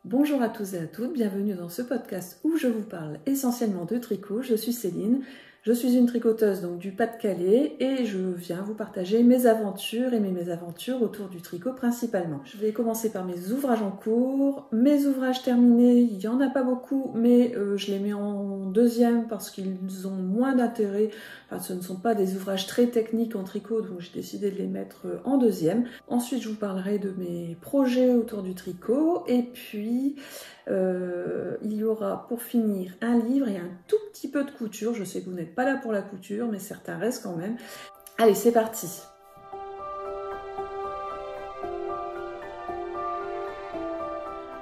Bonjour à tous et à toutes, bienvenue dans ce podcast où je vous parle essentiellement de tricot. Je suis Céline, je suis une tricoteuse donc du Pas-de-Calais et je viens vous partager mes aventures et mes mésaventures autour du tricot principalement. Je vais commencer par mes ouvrages en cours. Mes ouvrages terminés, il n'y en a pas beaucoup, mais je les mets en deuxième parce qu'ils ont moins d'intérêt. Enfin, ce ne sont pas des ouvrages très techniques en tricot, donc j'ai décidé de les mettre en deuxième. Ensuite, je vous parlerai de mes projets autour du tricot et puis il y aura pour finir un livre et un tout petit peu de couture. Je sais que vous n'êtes pas là pour la couture, mais certains restent quand même. Allez, c'est parti!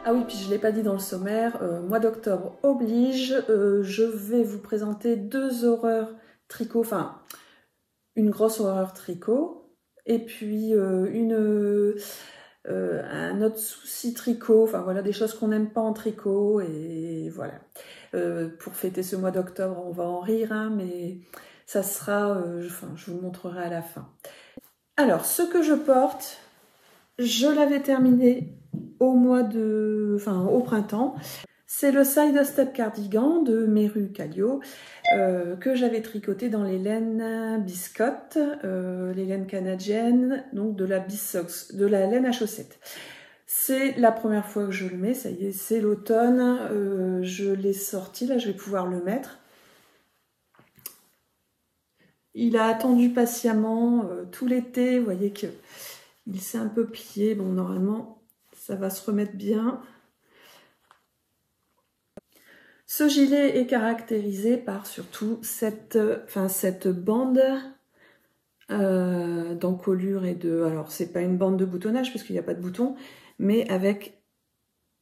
Ah oui, puis je ne l'ai pas dit dans le sommaire, mois d'octobre oblige, je vais vous présenter deux horreurs tricot, enfin une grosse horreur tricot, et puis un autre souci tricot, enfin voilà, des choses qu'on n'aime pas en tricot, et voilà. Pour fêter ce mois d'octobre, on va en rire, hein, mais ça sera, je vous montrerai à la fin. Alors, ce que je porte, je l'avais terminé au printemps. C'est le Side Step Cardigan de Meru Kallio que j'avais tricoté dans les laines biscotte, les laines canadiennes, donc de la Bissox, de la laine à chaussettes. C'est la première fois que je le mets, ça y est, c'est l'automne, je l'ai sorti, là je vais pouvoir le mettre. Il a attendu patiemment tout l'été, vous voyez qu'il s'est un peu plié, bon normalement ça va se remettre bien. Ce gilet est caractérisé par surtout cette bande d'encolure et de... Alors c'est pas une bande de boutonnage parce qu'il n'y a pas de bouton, mais avec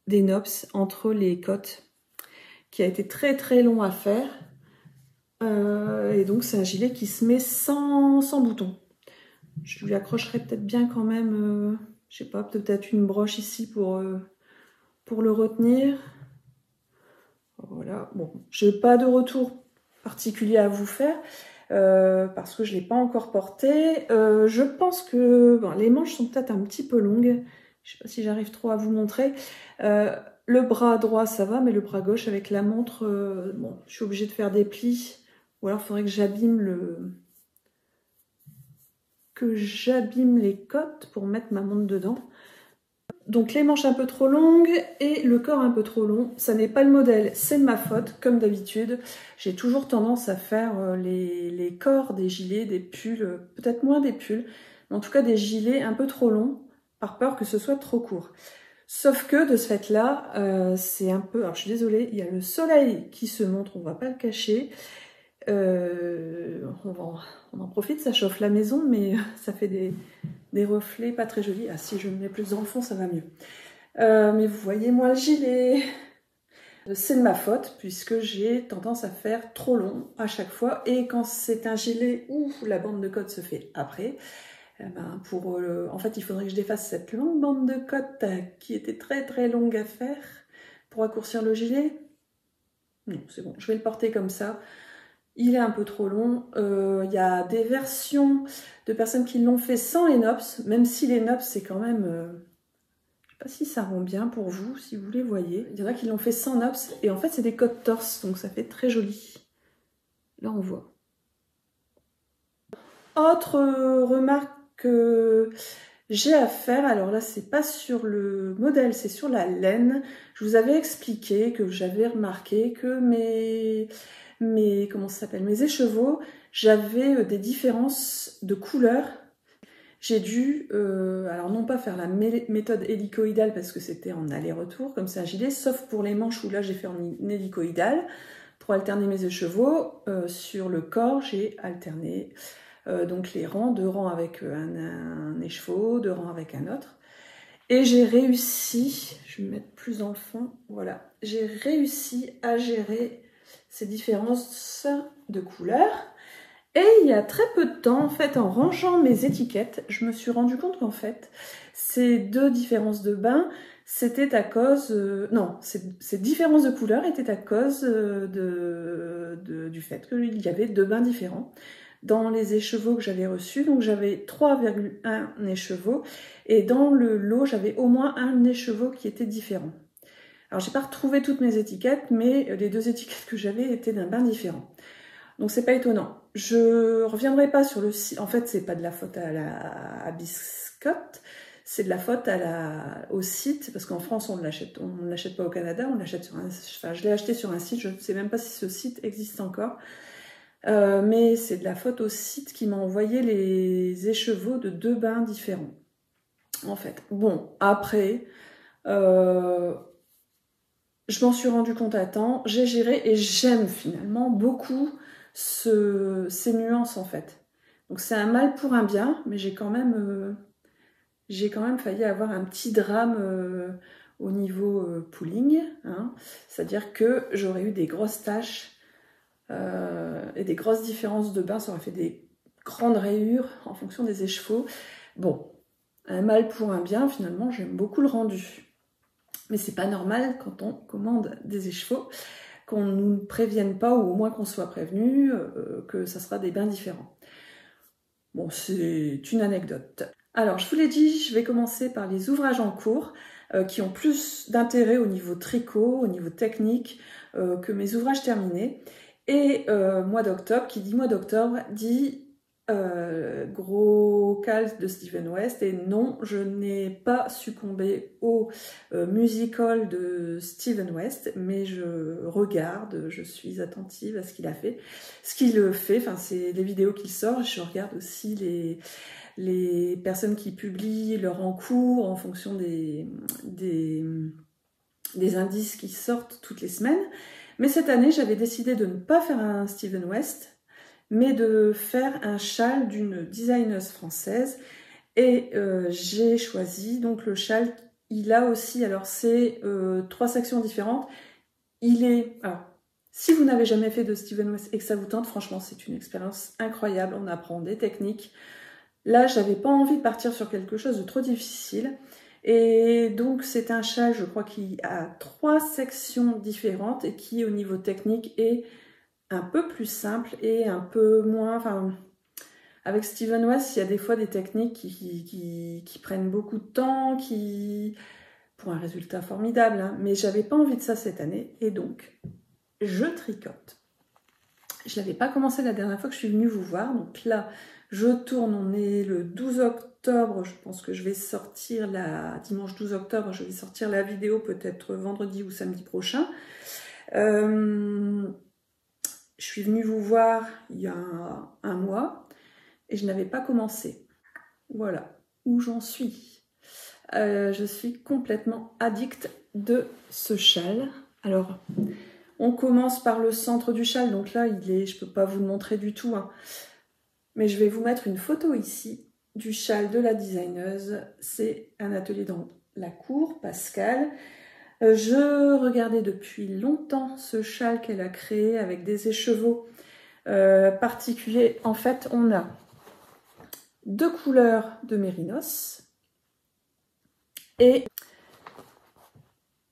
des nops entre les côtes qui a été très très long à faire. Et donc c'est un gilet qui se met sans bouton. Je lui accrocherai peut-être bien quand même, je sais pas, peut-être une broche ici pour le retenir. Voilà, bon, je n'ai pas de retour particulier à vous faire parce que je ne l'ai pas encore porté. Je pense que bon, les manches sont peut-être un petit peu longues. Je ne sais pas si j'arrive trop à vous montrer. Le bras droit, ça va, mais le bras gauche avec la montre, bon, je suis obligée de faire des plis. Ou alors, il faudrait que j'abîme les côtes pour mettre ma montre dedans. Donc les manches un peu trop longues et le corps un peu trop long, ça n'est pas le modèle, c'est de ma faute, comme d'habitude. J'ai toujours tendance à faire les corps des gilets, des pulls, peut-être moins des pulls, mais en tout cas des gilets un peu trop longs, par peur que ce soit trop court. Sauf que de ce fait-là, c'est un peu... Alors je suis désolée, il y a le soleil qui se montre, on va pas le cacher. On en profite, ça chauffe la maison, mais ça fait des reflets pas très jolis. Ah, si je me mets plus dans le fond, ça va mieux. Mais vous voyez, moi, le gilet, c'est de ma faute, puisque j'ai tendance à faire trop long à chaque fois. Et quand c'est un gilet où la bande de côte se fait après, en fait, il faudrait que je défasse cette longue bande de côte qui était très très longue à faire pour raccourcir le gilet. Non, c'est bon, je vais le porter comme ça. Il est un peu trop long. Il y a des versions de personnes qui l'ont fait sans les nops, même si les nops, c'est quand même... je sais pas si ça rend bien pour vous, si vous les voyez. Il y en a qui l'ont fait sans nops, et en fait, c'est des côtes torse, donc ça fait très joli. Là, on voit. Autre remarque que j'ai à faire, alors là, c'est pas sur le modèle, c'est sur la laine. Je vous avais expliqué que j'avais remarqué que mes écheveaux, j'avais des différences de couleurs. J'ai dû, alors non pas faire la méthode hélicoïdale parce que c'était en aller-retour, comme c'est un gilet, sauf pour les manches où là j'ai fait en hélicoïdale. Pour alterner mes écheveaux, sur le corps, j'ai alterné donc les rangs, 2 rangs avec un écheveau, 2 rangs avec un autre. Et j'ai réussi, je vais me mettre plus dans le fond, voilà, j'ai réussi à gérer ces différences de couleurs. Et il y a très peu de temps, en fait, en rangeant mes étiquettes, je me suis rendu compte qu'en fait, ces deux différences de bain, c'était à cause... non, ces différences de couleurs étaient à cause du fait qu'il y avait 2 bains différents dans les écheveaux que j'avais reçus. Donc j'avais 3,1 écheveaux et dans le lot, j'avais au moins un écheveau qui était différent. Alors j'ai pas retrouvé toutes mes étiquettes, mais les 2 étiquettes que j'avais étaient d'un bain différent. Donc c'est pas étonnant. Je reviendrai pas sur le site. En fait, c'est pas de la faute à Biscotte, c'est de la faute au site, parce qu'en France on ne l'achète pas au Canada, on l'achète sur un. Enfin, je l'ai acheté sur un site, je ne sais même pas si ce site existe encore. Mais c'est de la faute au site qui m'a envoyé les écheveaux de 2 bains différents. En fait. Bon, après, je m'en suis rendu compte à temps, j'ai géré et j'aime finalement beaucoup ces nuances en fait. Donc c'est un mal pour un bien, mais j'ai quand même failli avoir un petit drame au niveau pooling, hein. C'est-à-dire que j'aurais eu des grosses taches et des grosses différences de bain, ça aurait fait des grandes rayures en fonction des écheveaux. Bon, un mal pour un bien, finalement, j'aime beaucoup le rendu. Mais c'est pas normal quand on commande des écheveaux qu'on ne nous prévienne pas, ou au moins qu'on soit prévenu que ça sera des bains différents. Bon, c'est une anecdote. Alors, je vous l'ai dit, je vais commencer par les ouvrages en cours qui ont plus d'intérêt au niveau tricot, au niveau technique, que mes ouvrages terminés. Et mois d'octobre, qui dit mois d'octobre, dit gros calque de Steven West. Et non, je n'ai pas succombé au musical de Steven West, mais je regarde, je suis attentive à ce qu'il a fait. Ce qu'il fait, enfin c'est les vidéos qu'il sort, je regarde aussi les personnes qui publient leur encours en fonction des indices qui sortent toutes les semaines. Mais cette année, j'avais décidé de ne pas faire un Steven West, mais de faire un châle d'une designeuse française. Et j'ai choisi donc le châle. Il a aussi, alors c'est 3 sections différentes. Alors, si vous n'avez jamais fait de Steven West et que ça vous tente, franchement, c'est une expérience incroyable. On apprend des techniques. Là, j'avais pas envie de partir sur quelque chose de trop difficile. Et donc, c'est un châle, je crois, qui a 3 sections différentes et qui, au niveau technique, est un peu plus simple et un peu moins... Enfin, avec Steven West, il y a des fois des techniques qui prennent beaucoup de temps, pour un résultat formidable, hein. Mais j'avais pas envie de ça cette année, et donc, je tricote. Je l'avais pas commencé la dernière fois que je suis venue vous voir, donc là, je tourne, on est le 12 octobre, je pense que je vais sortir dimanche 12 octobre, je vais sortir la vidéo peut-être vendredi ou samedi prochain. Je suis venue vous voir il y a un mois et je n'avais pas commencé. Voilà où j'en suis. Je suis complètement addict de ce châle. Alors, on commence par le centre du châle, donc là, je ne peux pas vous le montrer du tout, hein. Mais je vais vous mettre une photo ici du châle de la designeuse. C'est un atelier dans la cour, Pascal. Je regardais depuis longtemps ce châle qu'elle a créé avec des écheveaux particuliers. En fait, on a 2 couleurs de mérinos et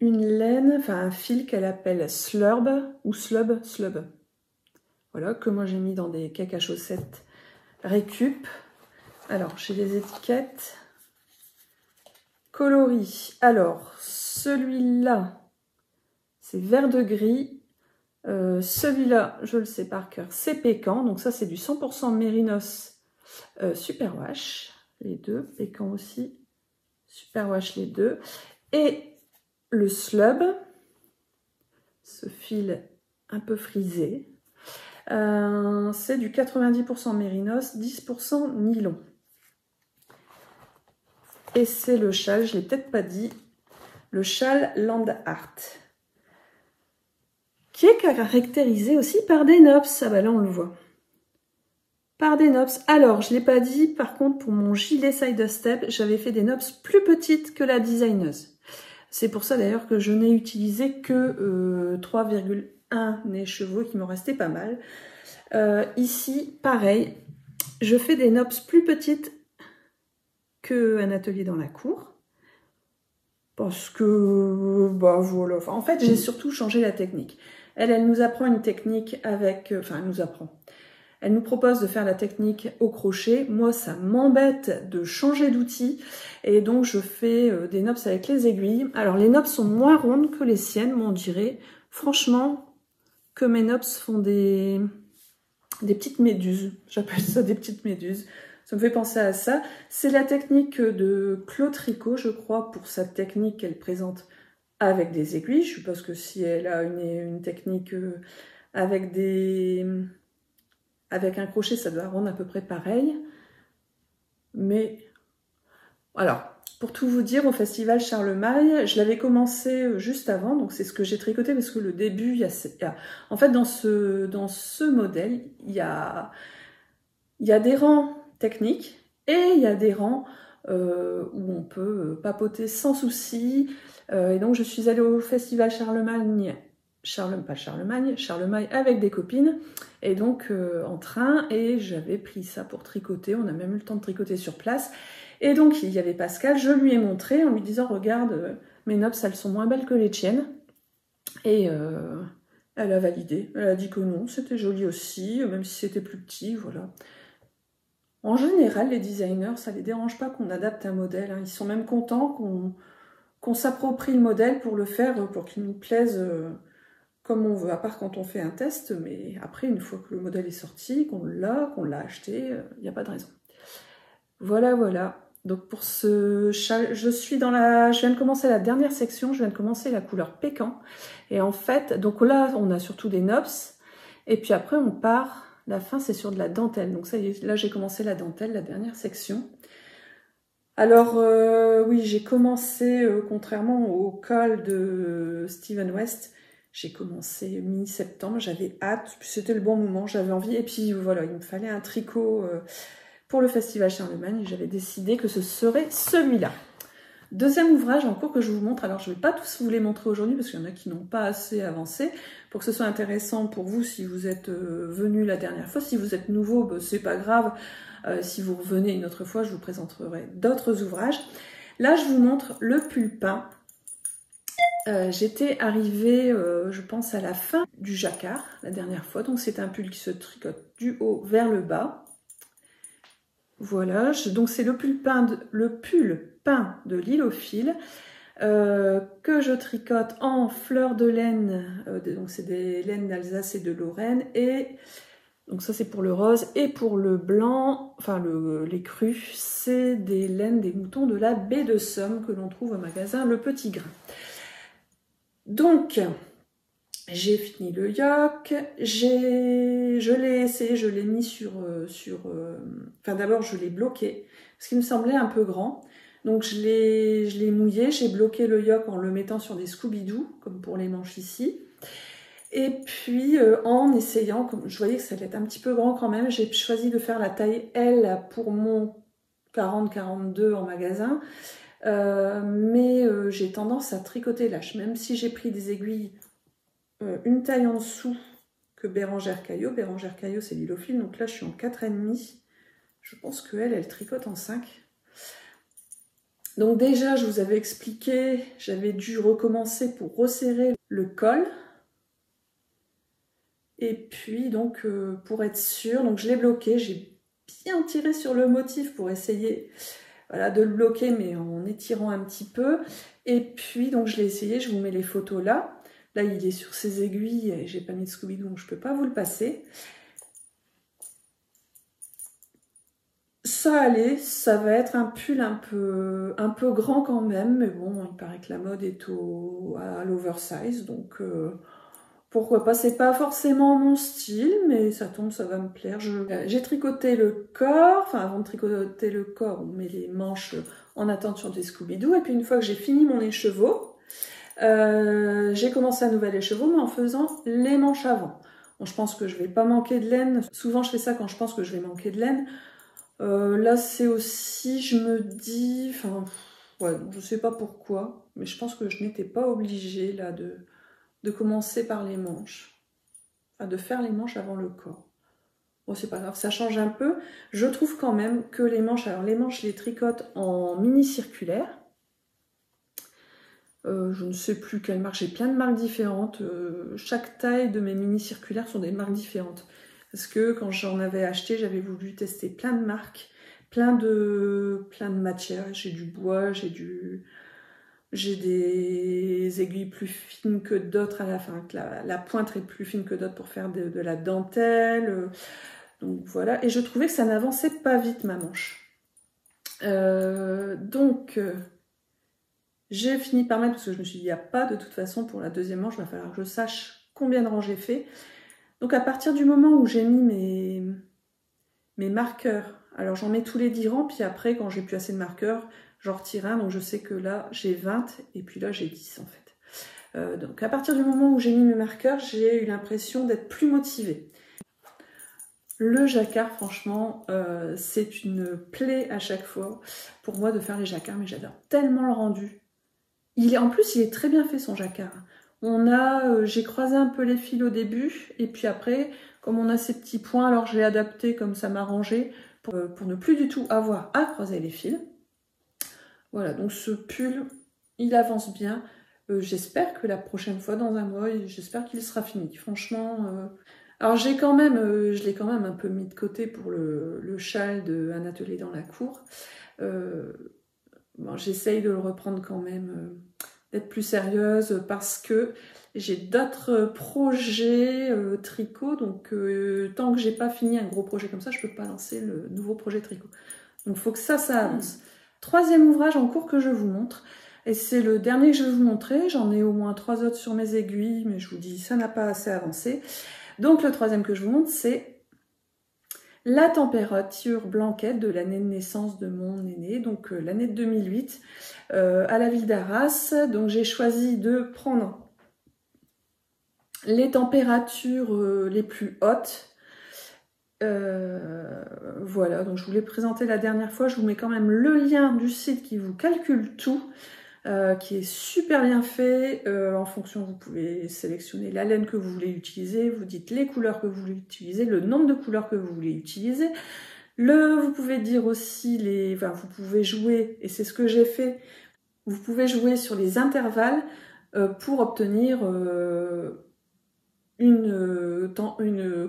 une laine, enfin un fil qu'elle appelle slurb ou slub. Voilà, que moi j'ai mis dans des cakes à chaussettes récup. Alors, j'ai les étiquettes. Coloris. Alors, celui-là, c'est vert de gris. Celui-là, je le sais par cœur, c'est Pécan. Donc ça, c'est du 100% Mérinos Superwash. Les deux. Pécan aussi. Superwash les deux. Et le slub, ce fil un peu frisé, c'est du 90% Mérinos, 10% nylon. Et c'est le châle, je ne l'ai peut-être pas dit, le châle Land Art, qui est caractérisé aussi par des nops. Ah bah là on le voit. Par des nops. Alors, je ne l'ai pas dit, par contre, pour mon gilet side step, j'avais fait des nops plus petites que la designeuse. C'est pour ça d'ailleurs que je n'ai utilisé que 3,1 écheveaux, qui m'ont resté pas mal. Ici, pareil, je fais des nops plus petites qu'un atelier dans la cour. Parce que, bah voilà, enfin, en fait, j'ai surtout changé la technique. Elle nous apprend une technique avec... Enfin, elle nous apprend. Elle nous propose de faire la technique au crochet. Moi, ça m'embête de changer d'outil et donc je fais des nopes avec les aiguilles. Alors les nopes sont moins rondes que les siennes, moi on dirait franchement que mes nopes font des petites méduses. J'appelle ça des petites méduses. Ça me fait penser à ça. C'est la technique de Claude Tricot, je crois, pour sa technique qu'elle présente avec des aiguilles. Je suppose que si elle a une technique avec un crochet, ça doit rendre à peu près pareil. Mais, alors, pour tout vous dire, au Festival Charlemagne, je l'avais commencé juste avant, donc c'est ce que j'ai tricoté, parce que le début, en fait, dans ce modèle, il y a des rangs techniques et il y a des rangs où on peut papoter sans souci. Et donc, je suis allée au Festival Charlemagne avec des copines, et donc en train, et j'avais pris ça pour tricoter. On a même eu le temps de tricoter sur place. Et donc, il y avait Pascal, je lui ai montré en lui disant, regarde, mes nopes, elles sont moins belles que les tiennes. Et elle a validé, elle a dit que non, c'était joli aussi, même si c'était plus petit, voilà. En général, les designers, ça les dérange pas qu'on adapte un modèle, hein. Ils sont même contents qu'on s'approprie le modèle pour le faire, pour qu'il nous plaise comme on veut, à part quand on fait un test, mais après, une fois que le modèle est sorti, qu'on l'a acheté, il n'y a pas de raison. Voilà, voilà. Donc pour ce châle, je viens de commencer la dernière section, je viens de commencer la couleur pécan. Et en fait, donc là, on a surtout des nops. Et puis après, on part, la fin, c'est sur de la dentelle. Donc ça y est, là, j'ai commencé la dentelle, la dernière section. Alors, oui, j'ai commencé, contrairement au col de Steven West, j'ai commencé mi-septembre, j'avais hâte, c'était le bon moment, j'avais envie. Et puis voilà, il me fallait un tricot pour le Festival Charlemagne, et j'avais décidé que ce serait celui-là. Deuxième ouvrage en cours que je vous montre. Alors je ne vais pas tous vous les montrer aujourd'hui parce qu'il y en a qui n'ont pas assez avancé pour que ce soit intéressant pour vous si vous êtes venu la dernière fois. Si vous êtes nouveau, ben, c'est pas grave. Si vous revenez une autre fois, je vous présenterai d'autres ouvrages. Là, je vous montre le pull peint. J'étais arrivée, je pense, à la fin du jacquard la dernière fois. Donc c'est un pull qui se tricote du haut vers le bas. Voilà, donc c'est le pull peint de l'île aux fils que je tricote en fleurs de laine, donc c'est des laines d'Alsace et de Lorraine, et donc ça c'est pour le rose, et pour le blanc, enfin les crus, c'est des laines des moutons de la baie de Somme que l'on trouve au magasin Le Petit Grain. Donc j'ai fini le yoke, je l'ai essayé, je l'ai mis enfin d'abord je l'ai bloqué, parce qu'il me semblait un peu grand. Donc je l'ai mouillé, j'ai bloqué le yoke en le mettant sur des Scooby-Doo, comme pour les manches ici. Et puis en essayant, comme je voyais que ça allait être un petit peu grand quand même, j'ai choisi de faire la taille L pour mon 40-42 en magasin. Mais j'ai tendance à tricoter lâche, même si j'ai pris des aiguilles une taille en dessous que Bérangère Caillot. Bérangère Caillot, c'est l'île aux fils, donc là je suis en 4,5. Je pense qu'elle tricote en 5. Donc déjà, je vous avais expliqué, j'avais dû recommencer pour resserrer le col. Et puis donc pour être sûre, donc je l'ai bloqué, j'ai bien tiré sur le motif pour essayer, voilà, de le bloquer, mais en étirant un petit peu. Et puis donc je l'ai essayé, je vous mets les photos là. Là, il est sur ses aiguilles et j'ai pas mis de Scooby-Doo, donc je peux pas vous le passer. Ça allait, ça va être un pull un peu grand quand même, mais bon, il paraît que la mode est à l'oversize, donc pourquoi pas. C'est pas forcément mon style, mais ça tombe, ça va me plaire. J'ai tricoté le corps, enfin avant de tricoter le corps, on met les manches en attente sur des Scooby-Doo, et puis une fois que j'ai fini mon écheveau, j'ai commencé un nouvel écheveau, mais en faisant les manches avant. Bon, je pense que je vais pas manquer de laine. Souvent, je fais ça quand je pense que je vais manquer de laine. Là, c'est aussi, je me dis, enfin, ouais, je sais pas pourquoi, mais je pense que je n'étais pas obligée là de commencer par les manches, enfin, de faire les manches avant le corps. Bon, c'est pas grave, ça change un peu. Je trouve quand même que les manches, alors les manches, je les tricote en mini circulaire. Je ne sais plus quelle marque, j'ai plein de marques différentes. Chaque taille de mes mini circulaires sont des marques différentes. Parce que quand j'en avais acheté, j'avais voulu tester plein de marques, plein de matières. J'ai du bois, j'ai des aiguilles plus fines que d'autres à la fin. La pointe est plus fine que d'autres pour faire de la dentelle. Donc voilà. Et je trouvais que ça n'avançait pas vite ma manche. J'ai fini par mettre, parce que je me suis dit, il n'y a pas de toute façon pour la deuxième manche, il va falloir que je sache combien de rangs j'ai fait. Donc à partir du moment où j'ai mis mes marqueurs, alors j'en mets tous les 10 rangs, puis après quand j'ai plus assez de marqueurs, j'en retire un, donc je sais que là j'ai 20 et puis là j'ai 10 en fait. Donc à partir du moment où j'ai mis mes marqueurs, j'ai eu l'impression d'être plus motivée. Le jacquard, franchement, c'est une plaie à chaque fois pour moi de faire les jacquards, mais j'adore tellement le rendu. En plus, il est très bien fait son jacquard. J'ai croisé un peu les fils au début, et puis après, comme on a ces petits points, alors je l'ai adapté comme ça m'arrangeait pour ne plus du tout avoir à croiser les fils. Voilà, donc ce pull, il avance bien. J'espère que la prochaine fois, dans un mois, j'espère qu'il sera fini. Franchement, alors je l'ai quand même un peu mis de côté pour le châle d'un atelier dans la cour. Bon, j'essaye de le reprendre quand même, d'être plus sérieuse parce que j'ai d'autres projets tricot, donc tant que j'ai pas fini un gros projet comme ça, je peux pas lancer le nouveau projet tricot. Donc il faut que ça avance. Troisième ouvrage en cours que je vous montre, et c'est le dernier que je vais vous montrer. J'en ai au moins 3 autres sur mes aiguilles, mais je vous dis, ça n'a pas assez avancé. Donc le troisième que je vous montre, c'est la température blanquette de l'année de naissance de mon aîné, donc l'année de 2008, à la ville d'Arras. Donc j'ai choisi de prendre les températures les plus hautes. Voilà, donc je vous l'ai présenté la dernière fois. Je vous mets quand même le lien du site qui vous calcule tout. Qui est super bien fait. En fonction, vous pouvez sélectionner la laine que vous voulez utiliser, vous dites les couleurs que vous voulez utiliser, le nombre de couleurs que vous voulez utiliser. Vous pouvez dire aussi vous pouvez jouer, et c'est ce que j'ai fait, vous pouvez jouer sur les intervalles pour obtenir une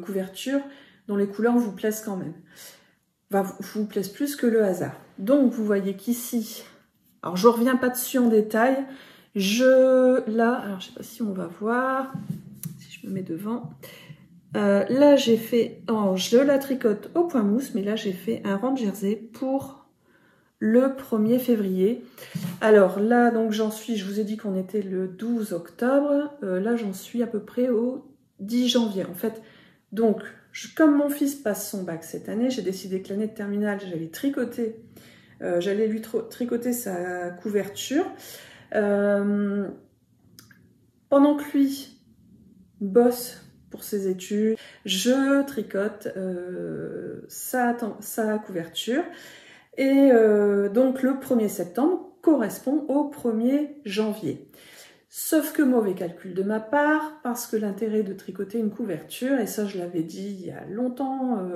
couverture dont les couleurs vous plaisent quand même. Vous plaisent plus que le hasard. Donc vous voyez qu'ici, alors je reviens pas dessus en détail. Alors je sais pas si on va voir, si je me mets devant. Là j'ai fait, je la tricote au point mousse, mais là j'ai fait un rang de jersey pour le 1er février. Alors là donc je vous ai dit qu'on était le 12 octobre, là j'en suis à peu près au 10 janvier en fait. Donc comme mon fils passe son bac cette année, j'ai décidé que l'année de terminale j'allais tricoter. J'allais lui tricoter sa couverture. Pendant que lui bosse pour ses études, je tricote sa couverture. Et donc le 1er septembre correspond au 1er janvier. Sauf que mauvais calcul de ma part, parce que l'intérêt de tricoter une couverture, et ça je l'avais dit il y a longtemps,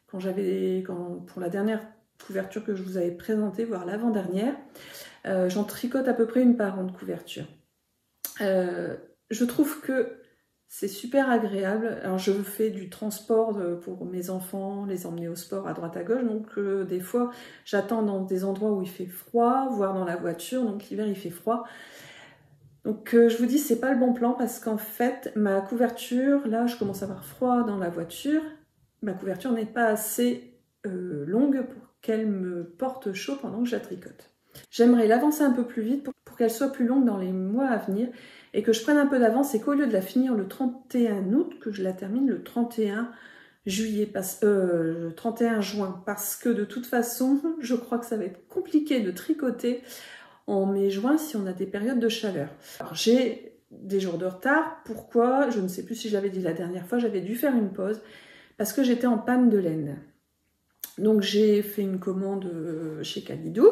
pour la dernière couverture que je vous avais présentée, voire l'avant-dernière, j'en tricote à peu près une par an de couverture. Je trouve que c'est super agréable. Alors je fais du transport pour mes enfants, les emmener au sport à droite à gauche, donc des fois j'attends dans des endroits où il fait froid, voire dans la voiture, donc l'hiver il fait froid. Donc je vous dis, c'est pas le bon plan parce qu'en fait ma couverture, là je commence à avoir froid dans la voiture, ma couverture n'est pas assez longue pour qu'elle me porte chaud pendant que je la tricote. J'aimerais l'avancer un peu plus vite pour qu'elle soit plus longue dans les mois à venir et que je prenne un peu d'avance et qu'au lieu de la finir le 31 août, que je la termine le 31 juin, parce que de toute façon, je crois que ça va être compliqué de tricoter en mai-juin si on a des périodes de chaleur. Alors j'ai des jours de retard, pourquoi? Je ne sais plus si je l'avais dit la dernière fois, j'avais dû faire une pause parce que j'étais en panne de laine. Donc j'ai fait une commande chez Calidou.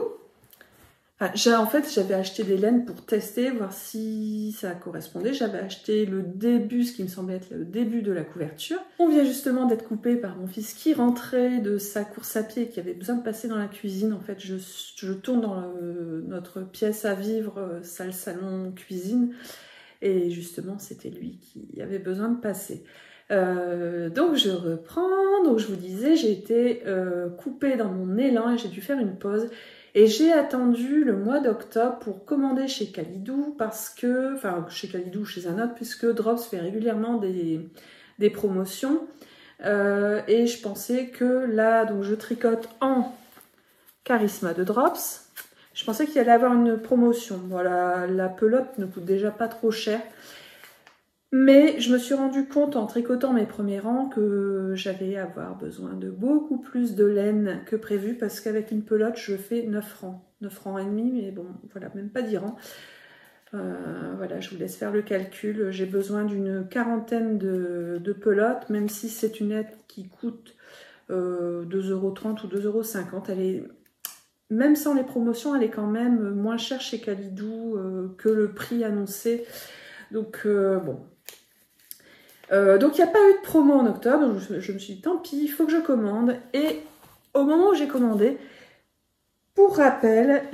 En fait, j'avais acheté des laines pour tester, voir si ça correspondait. J'avais acheté le début, ce qui me semblait être le début de la couverture. On vient justement d'être coupé par mon fils qui rentrait de sa course à pied et qui avait besoin de passer dans la cuisine. En fait, je tourne dans notre pièce à vivre, salle, salon, cuisine. Et justement, c'était lui qui avait besoin de passer. Donc je reprends, donc je vous disais, j'ai été coupée dans mon élan et j'ai dû faire une pause. Et j'ai attendu le mois d'octobre pour commander chez Kalidou parce que, enfin chez Kalidou ou chez un autre, puisque Drops fait régulièrement des promotions. Et je pensais que là, donc je tricote en Charisma de Drops. Je pensais qu'il allait avoir une promotion. Voilà, la pelote ne coûte déjà pas trop cher. Mais je me suis rendu compte en tricotant mes premiers rangs que j'allais avoir besoin de beaucoup plus de laine que prévu parce qu'avec une pelote, je fais 9 rangs. 9 rangs et demi, mais bon, voilà, même pas 10 rangs. Voilà, je vous laisse faire le calcul. J'ai besoin d'une quarantaine de pelotes, même si c'est une aide qui coûte 2,30 € ou 2,50 €. Elle est, même sans les promotions, elle est quand même moins chère chez Kalidou que le prix annoncé. Donc, bon. Donc il n'y a pas eu de promo en octobre, donc je me suis dit tant pis, il faut que je commande. Et au moment où j'ai commandé, pour rappel,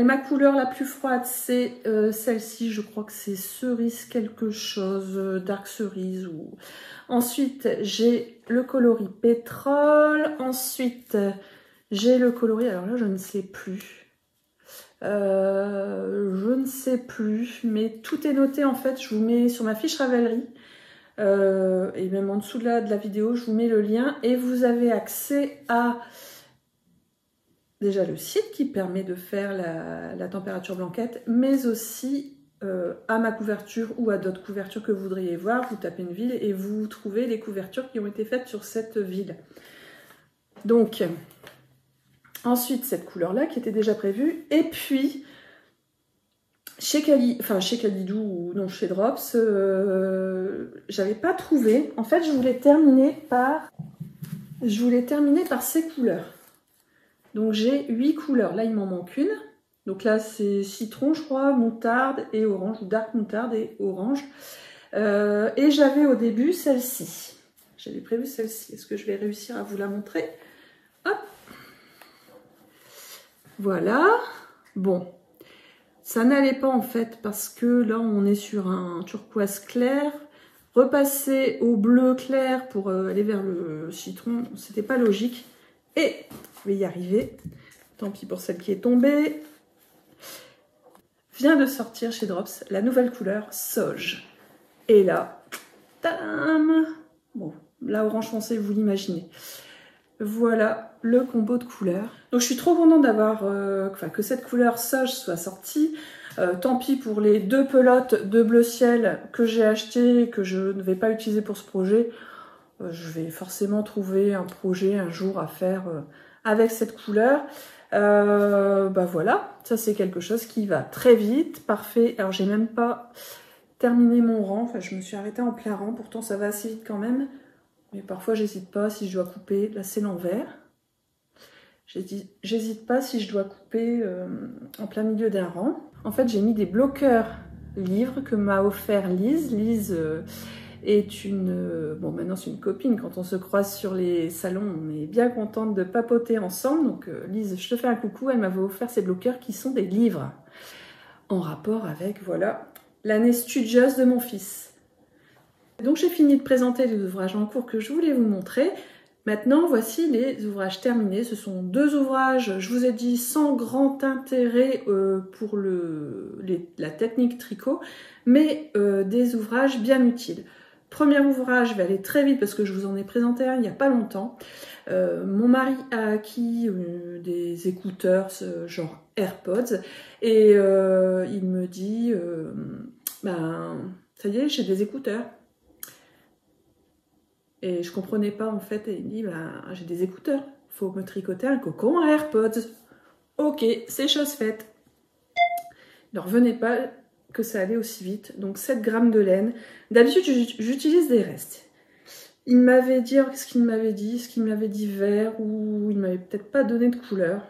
ma couleur la plus froide, c'est celle-ci, je crois que c'est cerise quelque chose, dark cerise. Ou... Ensuite, j'ai le coloris pétrole, ensuite j'ai le coloris, alors là je ne sais plus. Je ne sais plus, mais tout est noté en fait. Je vous mets sur ma fiche Ravelry et même en dessous de la vidéo, je vous mets le lien et vous avez accès à déjà le site qui permet de faire la température blanquette, mais aussi à ma couverture ou à d'autres couvertures que vous voudriez voir. Vous tapez une ville et vous trouvez les couvertures qui ont été faites sur cette ville. Donc ensuite, cette couleur-là qui était déjà prévue. Et puis, chez Kalidou ou non, chez Drops, j'avais pas trouvé. En fait, je voulais terminer par ces couleurs. Donc, j'ai 8 couleurs. Là, il m'en manque une. Donc là, c'est citron, je crois, moutarde et orange, ou dark moutarde et orange. Et j'avais au début celle-ci. J'avais prévu celle-ci. Est-ce que je vais réussir à vous la montrer? Hop! Voilà, bon, ça n'allait pas en fait parce que là on est sur un turquoise clair, repasser au bleu clair pour aller vers le citron, c'était pas logique et je vais y arriver, tant pis pour celle qui est tombée. Vient de sortir chez Drops la nouvelle couleur Sauge et là, tadam! Bon, là orange foncé vous l'imaginez. Voilà le combo de couleurs. Donc je suis trop contente d'avoir que cette couleur Sauge soit sortie. Tant pis pour les 2 pelotes de bleu ciel que j'ai achetées et que je ne vais pas utiliser pour ce projet. Je vais forcément trouver un projet un jour à faire avec cette couleur. Bah voilà, ça c'est quelque chose qui va très vite, parfait. Alors j'ai même pas terminé mon rang, enfin je me suis arrêtée en plein rang, pourtant ça va assez vite quand même. Mais parfois, j'hésite pas si je dois couper. Là, c'est l'envers. J'hésite pas si je dois couper en plein milieu d'un rang. En fait, j'ai mis des bloqueurs livres que m'a offert Lise. Lise est une... bon, maintenant, c'est une copine. Quand on se croise sur les salons, on est bien contente de papoter ensemble. Donc, Lise, je te fais un coucou. Elle m'avait offert ces bloqueurs qui sont des livres en rapport avec, voilà, l'année studieuse de mon fils. Donc j'ai fini de présenter les ouvrages en cours que je voulais vous montrer. Maintenant, voici les ouvrages terminés. Ce sont 2 ouvrages, je vous ai dit, sans grand intérêt pour la technique tricot, mais des ouvrages bien utiles. Premier ouvrage, je vais aller très vite parce que je vous en ai présenté un il n'y a pas longtemps. Mon mari a acquis des écouteurs genre AirPods et il me dit, ça y est, j'ai des écouteurs. Et je comprenais pas en fait, et il me dit, j'ai des écouteurs, faut me tricoter un cocon à AirPods. Ok, c'est chose faite. Ne revenez pas que ça allait aussi vite. Donc 7 grammes de laine. D'habitude, j'utilise des restes. Il m'avait dit, qu'est-ce qu'il m'avait dit? Est-ce qu'il m'avait dit vert ou il m'avait peut-être pas donné de couleur?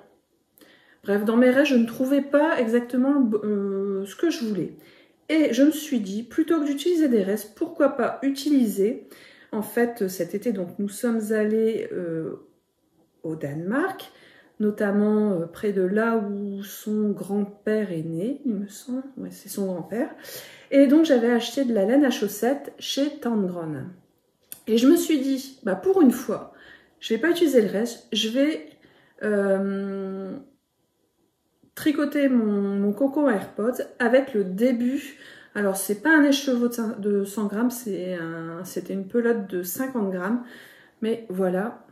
Bref, dans mes restes, je ne trouvais pas exactement ce que je voulais. Et je me suis dit, plutôt que d'utiliser des restes, pourquoi pas utiliser... En fait, cet été, donc, nous sommes allés au Danemark notamment près de là où son grand-père est né, il me semble. Ouais, c'est son grand-père. Et donc j'avais acheté de la laine à chaussettes chez Tandgron. Et je me suis dit, bah pour une fois, je vais pas utiliser le reste, je vais tricoter mon cocon AirPods avec le début. Alors c'est pas un écheveau de 100 grammes, c'était une pelote de 50 grammes. Mais voilà.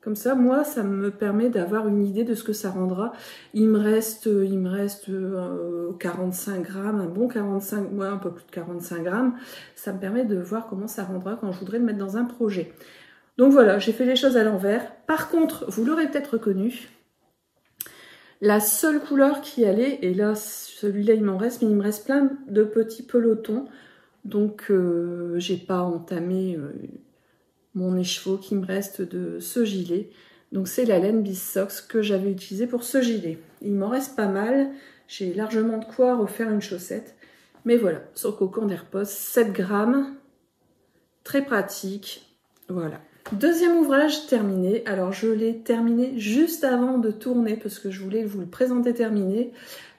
Comme ça, moi, ça me permet d'avoir une idée de ce que ça rendra. Il me reste 45 grammes, un bon 45, ouais, un peu plus de 45 grammes. Ça me permet de voir comment ça rendra quand je voudrais le mettre dans un projet. Donc voilà, j'ai fait les choses à l'envers. Par contre, vous l'aurez peut-être reconnu, la seule couleur qui allait, et là, celui-là, il m'en reste, mais il me reste plein de petits pelotons. Donc, j'ai pas entamé mon écheveau qui me reste de ce gilet. Donc c'est la laine Bissox que j'avais utilisée pour ce gilet. Il m'en reste pas mal, j'ai largement de quoi refaire une chaussette. Mais voilà, sur le cocon d'AirPods, 7 grammes, très pratique, voilà. Deuxième ouvrage terminé, alors je l'ai terminé juste avant de tourner parce que je voulais vous le présenter terminé.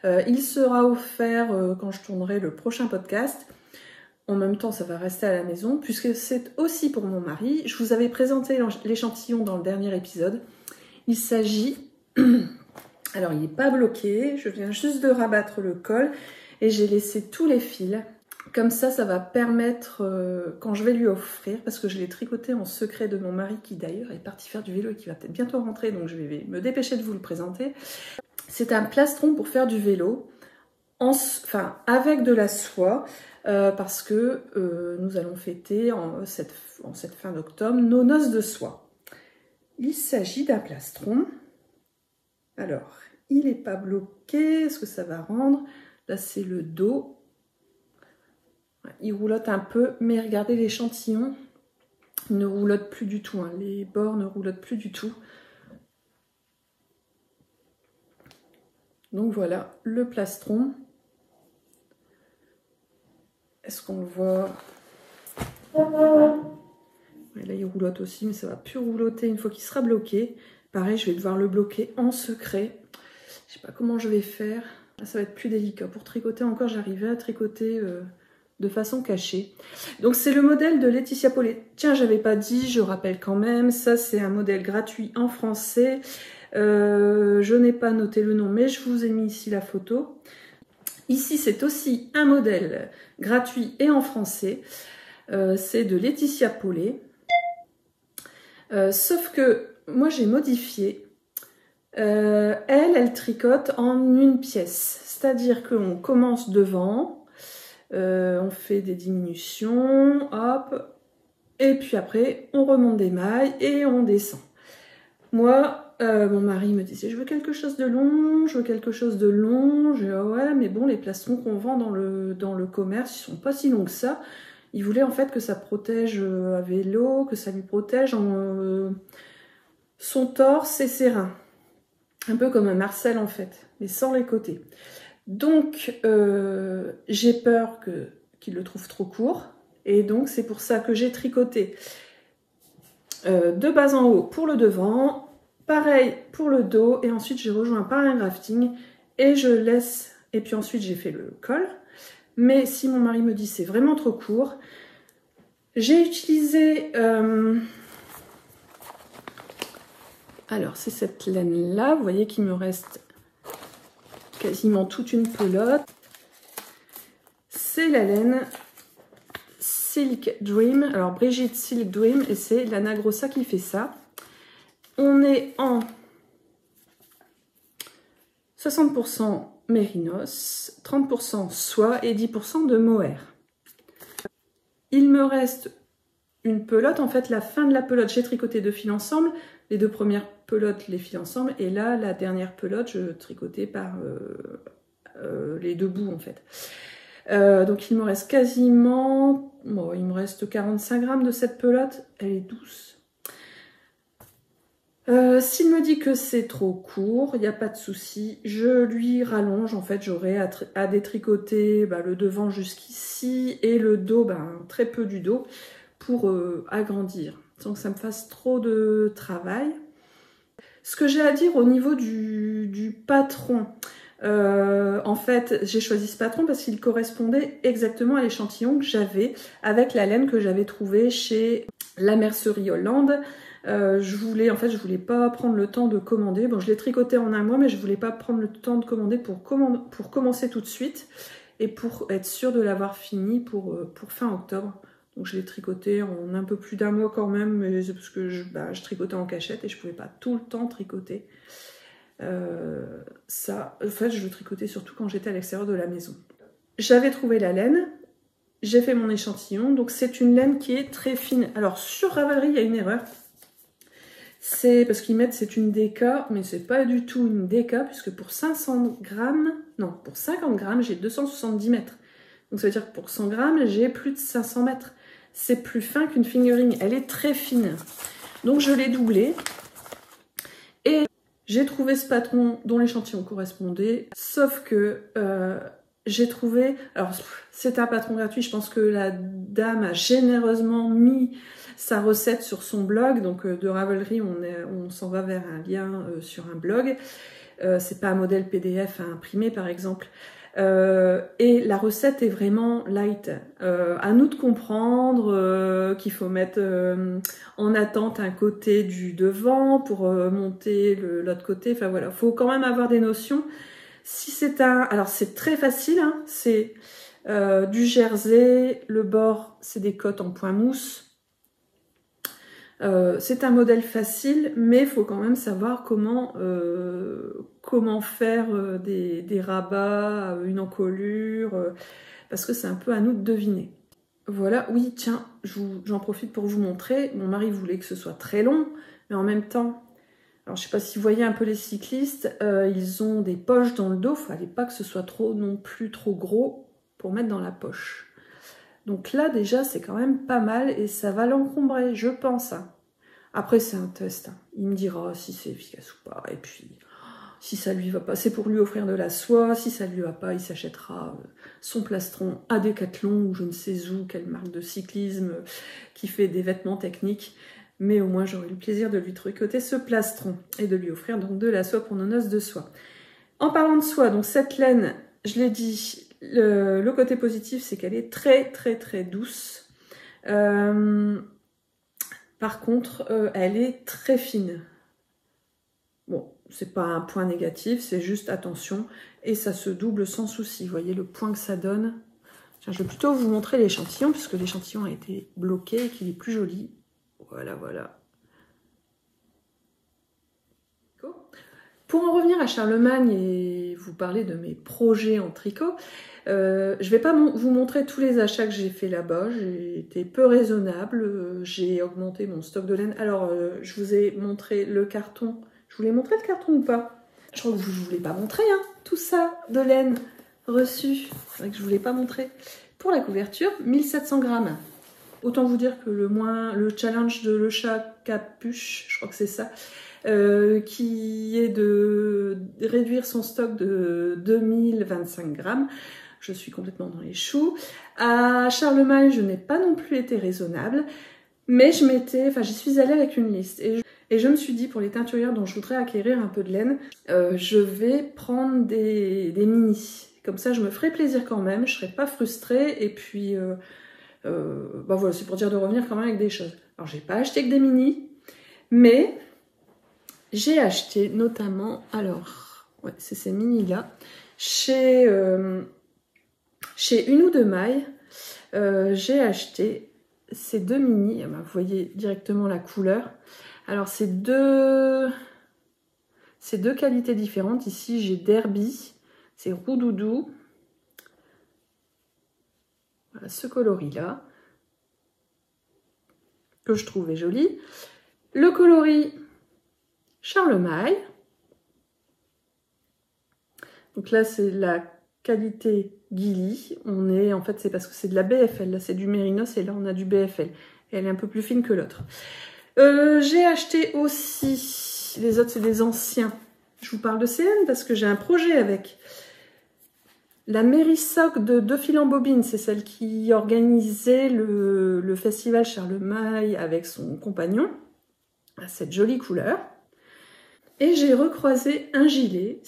Il sera offert quand je tournerai le prochain podcast. En même temps, ça va rester à la maison, puisque c'est aussi pour mon mari. Je vous avais présenté l'échantillon dans le dernier épisode. Il s'agit... Alors, il n'est pas bloqué. Je viens juste de rabattre le col et j'ai laissé tous les fils. Comme ça va permettre, quand je vais lui offrir, parce que je l'ai tricoté en secret de mon mari, qui d'ailleurs est parti faire du vélo et qui va peut-être bientôt rentrer, donc je vais me dépêcher de vous le présenter. C'est un plastron pour faire du vélo, avec de la soie. Parce que nous allons fêter en cette fin d'octobre nos noces de soie. Il s'agit d'un plastron. Alors, il n'est pas bloqué. Est-ce que ça va rendre? Là, c'est le dos. Il roulotte un peu, mais regardez l'échantillon. Il ne roulotte plus du tout. Hein. Les bords ne roulotent plus du tout. Donc voilà, le plastron. Est-ce qu'on le voit? Ouais, là, il roulotte aussi, mais ça va plus roulotter une fois qu'il sera bloqué. Pareil, je vais devoir le bloquer en secret. Je sais pas comment je vais faire. Là, ça va être plus délicat. Pour tricoter encore, j'arrivais à tricoter de façon cachée. Donc, c'est le modèle de Laetitia Paulet. Tiens, j'avais pas dit, je rappelle quand même. Ça, c'est un modèle gratuit en français. Je n'ai pas noté le nom, mais je vous ai mis ici la photo. Ici, c'est aussi un modèle gratuit et en français. C'est de Laetitia Paulet. Sauf que moi, j'ai modifié. Elle tricote en une pièce. C'est-à-dire qu'on commence devant, on fait des diminutions, hop, et puis après, on remonte des mailles et on descend. Moi, mon mari me disait, je veux quelque chose de long, je veux quelque chose de long. Je dis, oh ouais, mais bon, les plastrons qu'on vend dans le commerce, ils sont pas si longs que ça. Il voulait en fait que ça protège à vélo, que ça lui protège son torse et ses reins. Un peu comme un Marcel en fait, mais sans les côtés. Donc, j'ai peur qu'il le trouve trop court. Et donc, c'est pour ça que j'ai tricoté de bas en haut pour le devant. Pareil pour le dos. Et ensuite, j'ai rejoint par un grafting. Et je laisse... Et puis ensuite, j'ai fait le col. Mais si mon mari me dit c'est vraiment trop court, j'ai utilisé... Alors, c'est cette laine-là. Vous voyez qu'il me reste quasiment toute une pelote. C'est la laine Silk Dream. Alors, Brigitte Silk Dream. Et c'est Lana Grossa qui fait ça. On est en 60% mérinos, 30% soie et 10% de mohair. Il me reste une pelote. En fait, la fin de la pelote, j'ai tricoté 2 fils ensemble. Les 2 premières pelotes, les fils ensemble. Et là, la dernière pelote, je tricotais par les 2 bouts, en fait. Donc, il me reste quasiment... Bon, il me reste 45 grammes de cette pelote. Elle est douce. S'il me dit que c'est trop court, il n'y a pas de souci. Je lui rallonge. En fait, j'aurai à détricoter le devant jusqu'ici et le dos, très peu du dos, pour agrandir, sans que ça me fasse trop de travail. Ce que j'ai à dire au niveau du patron, en fait, j'ai choisi ce patron parce qu'il correspondait exactement à l'échantillon que j'avais avec la laine que j'avais trouvée chez la mercerie Hollande. Je voulais pas prendre le temps de commander. Bon, je l'ai tricoté en un mois, mais je voulais pas prendre le temps de commander pour commencer tout de suite et pour être sûre de l'avoir fini pour fin octobre. Donc je l'ai tricoté en un peu plus d'un mois quand même, mais c'est parce que je tricotais en cachette et je pouvais pas tout le temps tricoter. Ça, en fait, je le tricotais surtout quand j'étais à l'extérieur de la maison. J'avais trouvé la laine, j'ai fait mon échantillon, donc c'est une laine qui est très fine. Alors sur Ravelry, il y a une erreur. C'est parce qu'ils mettent c'est une déca, mais c'est pas du tout une déca, puisque pour 500 grammes, non, pour 50 grammes, j'ai 270 mètres. Donc ça veut dire que pour 100 grammes, j'ai plus de 500 mètres. C'est plus fin qu'une fingering, elle est très fine. Donc je l'ai doublée. Et j'ai trouvé ce patron dont l'échantillon correspondait, sauf que j'ai trouvé... Alors c'est un patron gratuit, je pense que la dame a généreusement mis sa recette sur son blog, donc de Ravelry, on s'en va vers un lien sur un blog. C'est pas un modèle PDF à imprimer par exemple. Et la recette est vraiment light. À nous de comprendre qu'il faut mettre en attente un côté du devant pour monter l'autre côté. Enfin voilà, faut quand même avoir des notions. Si c'est alors c'est très facile, hein, c'est du jersey, le bord c'est des cottes en point mousse. C'est un modèle facile, mais il faut quand même savoir comment faire des rabats, une encolure, parce que c'est un peu à nous de deviner. Voilà, oui, tiens, j'en profite pour vous montrer. Mon mari voulait que ce soit très long, mais en même temps, alors je sais pas si vous voyez un peu les cyclistes, ils ont des poches dans le dos, il fallait pas que ce soit non plus trop gros pour mettre dans la poche. Donc là, déjà, c'est quand même pas mal et ça va l'encombrer, je pense. Après, c'est un test. Il me dira si c'est efficace ou pas. Et puis, si ça lui va pas, c'est pour lui offrir de la soie. Si ça lui va pas, il s'achètera son plastron à Decathlon ou je ne sais où, quelle marque de cyclisme qui fait des vêtements techniques. Mais au moins, j'aurai le plaisir de lui tricoter ce plastron et de lui offrir donc de la soie pour nos noces de soie. En parlant de soie, donc cette laine, je l'ai dit, le côté positif, c'est qu'elle est très très très douce. Par contre, elle est très fine. Bon, c'est pas un point négatif, c'est juste attention. Et ça se double sans souci. Vous voyez le point que ça donne. Tiens, je vais plutôt vous montrer l'échantillon, puisque l'échantillon a été bloqué et qu'il est plus joli. Voilà, voilà. Pour en revenir à Charlemagne et vous parler de mes projets en tricot, je vais pas vous montrer tous les achats que j'ai fait là-bas. J'ai été peu raisonnable. J'ai augmenté mon stock de laine. Alors, je vous ai montré le carton. Je vous l'ai montré le carton ou pas? Je crois que je ne vous l'ai pas montré, hein. Tout ça de laine reçue. C'est vrai que je ne vous l'ai pas montré. Pour la couverture, 1700 grammes. Autant vous dire que le challenge de Le Chat Capuche, je crois que c'est ça, qui est de réduire son stock de 2025 grammes. Je suis complètement dans les choux. À Charlemagne, je n'ai pas non plus été raisonnable, mais j'y suis allée avec une liste. Et je me suis dit, pour les teinturières dont je voudrais acquérir un peu de laine, je vais prendre des mini. Comme ça, je me ferai plaisir quand même, je ne serai pas frustrée. Et puis, voilà, c'est pour dire de revenir quand même avec des choses. Alors, j'ai pas acheté que des mini, mais j'ai acheté notamment, alors, ouais, c'est ces mini-là, chez Une ou Deux Mailles, j'ai acheté ces deux mini, vous voyez directement la couleur. Alors, c'est deux qualités différentes. Ici, j'ai Derby, c'est Roudoudou. Voilà, ce coloris-là, que je trouvais joli. Le coloris Charlemagne. Donc là, c'est la qualité Gilly. En fait, c'est parce que c'est de la BFL. Là, c'est du Mérinos et là, on a du BFL. Et elle est un peu plus fine que l'autre. J'ai acheté aussi, les autres, c'est des anciens. Je vous parle de CN parce que j'ai un projet avec. La Mérissoc de Deux Fils en Bobine, c'est celle qui organisait le festival Charlemagne avec son compagnon. Cette jolie couleur. Et j'ai recroisé un gilet,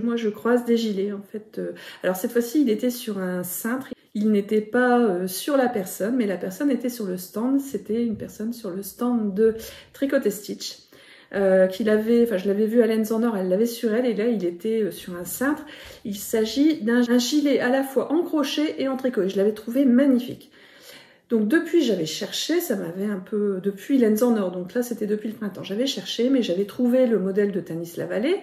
moi je croise des gilets en fait. Alors cette fois-ci il était sur un cintre, il n'était pas sur la personne, mais la personne était sur le stand, c'était une personne sur le stand de Tricot & Stitch. Je l'avais vu à Lens en Or, elle l'avait sur elle, et là il était sur un cintre. Il s'agit d'un gilet à la fois en crochet et en tricot, et je l'avais trouvé magnifique. Donc depuis j'avais cherché, ça m'avait un peu... Depuis Lens en Or, donc là c'était depuis le printemps. J'avais cherché, mais j'avais trouvé le modèle de Tanis Lavallée,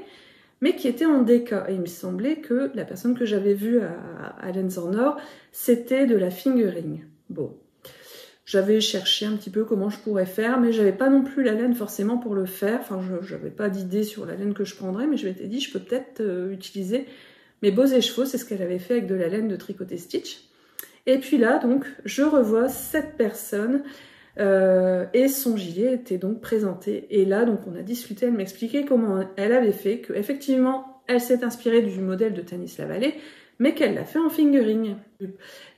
mais qui était en déca. Et il me semblait que la personne que j'avais vue à Lens en Or, c'était de la fingering. Bon, j'avais cherché un petit peu comment je pourrais faire, mais j'avais pas non plus la laine forcément pour le faire. Enfin, je n'avais pas d'idée sur la laine que je prendrais, mais je m'étais dit, je peux peut-être utiliser mes beaux écheveaux. C'est ce qu'elle avait fait avec de la laine de Tricot & Stitch. Et puis là, donc, je revois cette personne et son gilet était donc présenté. Et là, donc, on a discuté, elle m'expliquait comment elle avait fait, qu'effectivement, elle s'est inspirée du modèle de Tanis Lavallée, mais qu'elle l'a fait en fingering.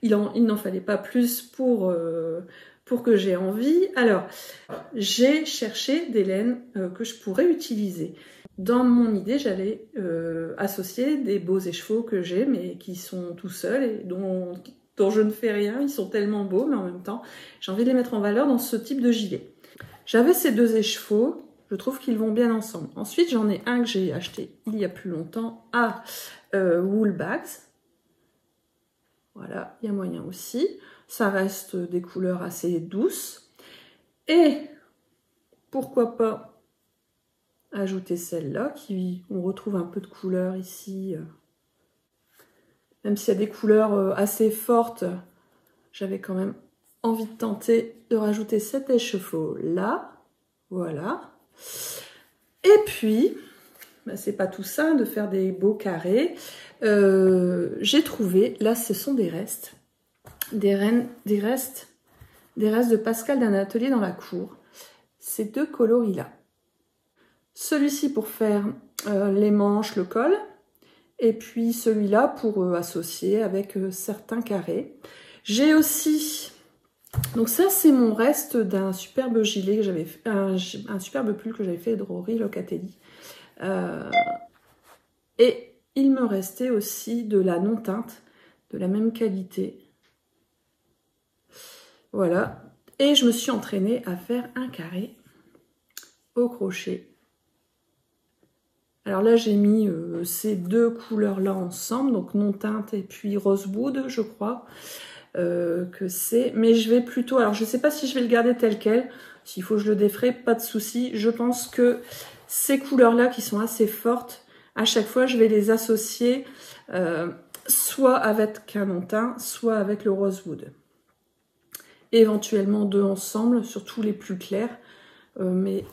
Il n'en fallait pas plus pour que j'ai envie. Alors, j'ai cherché des laines que je pourrais utiliser. Dans mon idée, j'allais associer des beaux écheveaux que j'ai, mais qui sont tout seuls et dont je ne fais rien. Ils sont tellement beaux, mais en même temps, j'ai envie de les mettre en valeur dans ce type de gilet. J'avais ces deux écheveaux, je trouve qu'ils vont bien ensemble. Ensuite, j'en ai un que j'ai acheté il y a plus longtemps à Woolbags. Voilà, il y a moyen aussi. Ça reste des couleurs assez douces. Et pourquoi pas ajouter celle-là, on retrouve un peu de couleur ici. Même s'il y a des couleurs assez fortes, j'avais quand même envie de tenter de rajouter cet écheveau-là. Voilà. Et puis, bah, c'est pas tout ça, de faire des beaux carrés. J'ai trouvé, là ce sont des restes, des restes de Pascal d'un atelier dans la cour. Ces deux coloris-là. Celui-ci pour faire les manches, le col, et puis celui-là pour associer avec certains carrés. J'ai aussi, donc ça c'est mon reste d'un superbe gilet que j'avais fait, un superbe pull que j'avais fait de Rory Locatelli. Et il me restait aussi de la non-teinte, de la même qualité. Voilà. Et je me suis entraînée à faire un carré au crochet. Alors là, j'ai mis ces deux couleurs-là ensemble, donc non-teinte et puis rosewood, je crois que c'est. Mais je vais plutôt... Alors, je ne sais pas si je vais le garder tel quel. S'il faut que je le défraie, pas de souci. Je pense que ces couleurs-là qui sont assez fortes, à chaque fois, je vais les associer soit avec un non-teint, soit avec le rosewood. Éventuellement deux ensemble, surtout les plus clairs. Mais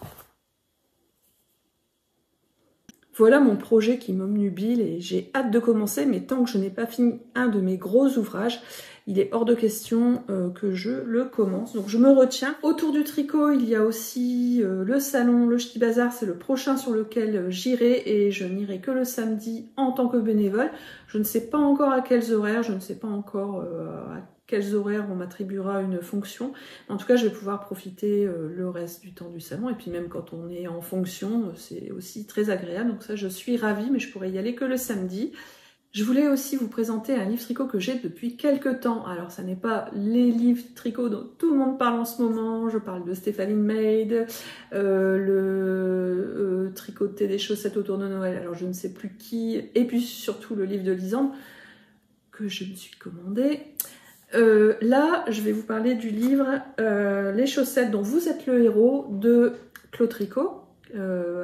voilà mon projet qui m'obnubile et j'ai hâte de commencer. Mais tant que je n'ai pas fini un de mes gros ouvrages, il est hors de question que je le commence. Donc je me retiens. Autour du tricot, il y a aussi le salon, le Ch'ti Bazar. C'est le prochain sur lequel j'irai et je n'irai que le samedi en tant que bénévole. Je ne sais pas encore à quels horaires, je ne sais pas encore à quels horaires on m'attribuera une fonction. En tout cas, je vais pouvoir profiter le reste du temps du salon. Et puis même quand on est en fonction, c'est aussi très agréable. Donc ça, je suis ravie, mais je pourrais y aller que le samedi. Je voulais aussi vous présenter un livre tricot que j'ai depuis quelques temps. Alors, ça n'est pas les livres tricot dont tout le monde parle en ce moment. Je parle de Stéphanie Mead, tricoter des chaussettes autour de Noël. Alors, je ne sais plus qui. Et puis, surtout, le livre de Lisande que je me suis commandé. Là, je vais vous parler du livre Les chaussettes dont vous êtes le héros de Claude Tricot.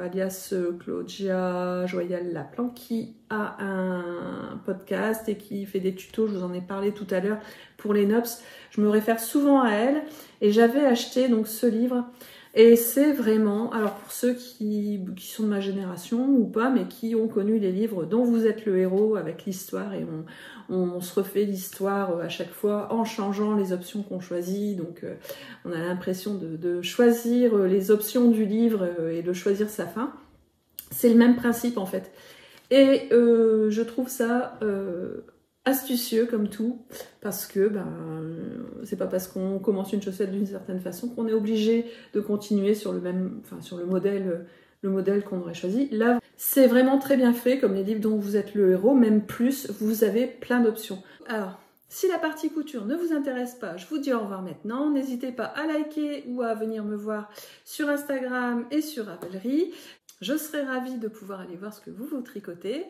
Alias Claudia Joyal Laplan, qui a un podcast et qui fait des tutos, je vous en ai parlé tout à l'heure pour les NOPS. Je me réfère souvent à elle et j'avais acheté donc ce livre et c'est vraiment, alors pour ceux qui sont de ma génération ou pas, mais qui ont connu les livres dont vous êtes le héros avec l'histoire et on se refait l'histoire à chaque fois en changeant les options qu'on choisit. Donc on a l'impression de choisir les options du livre et de choisir sa fin. C'est le même principe en fait. Et je trouve ça astucieux comme tout, parce que c'est pas parce qu'on commence une chaussette d'une certaine façon qu'on est obligé de continuer sur le même, enfin sur le modèle le modèle qu'on aurait choisi. Là, c'est vraiment très bien fait, comme les livres dont vous êtes le héros, même plus, vous avez plein d'options. Alors, si la partie couture ne vous intéresse pas, je vous dis au revoir maintenant. N'hésitez pas à liker ou à venir me voir sur Instagram et sur Ravelry. Je serai ravie de pouvoir aller voir ce que vous tricotez.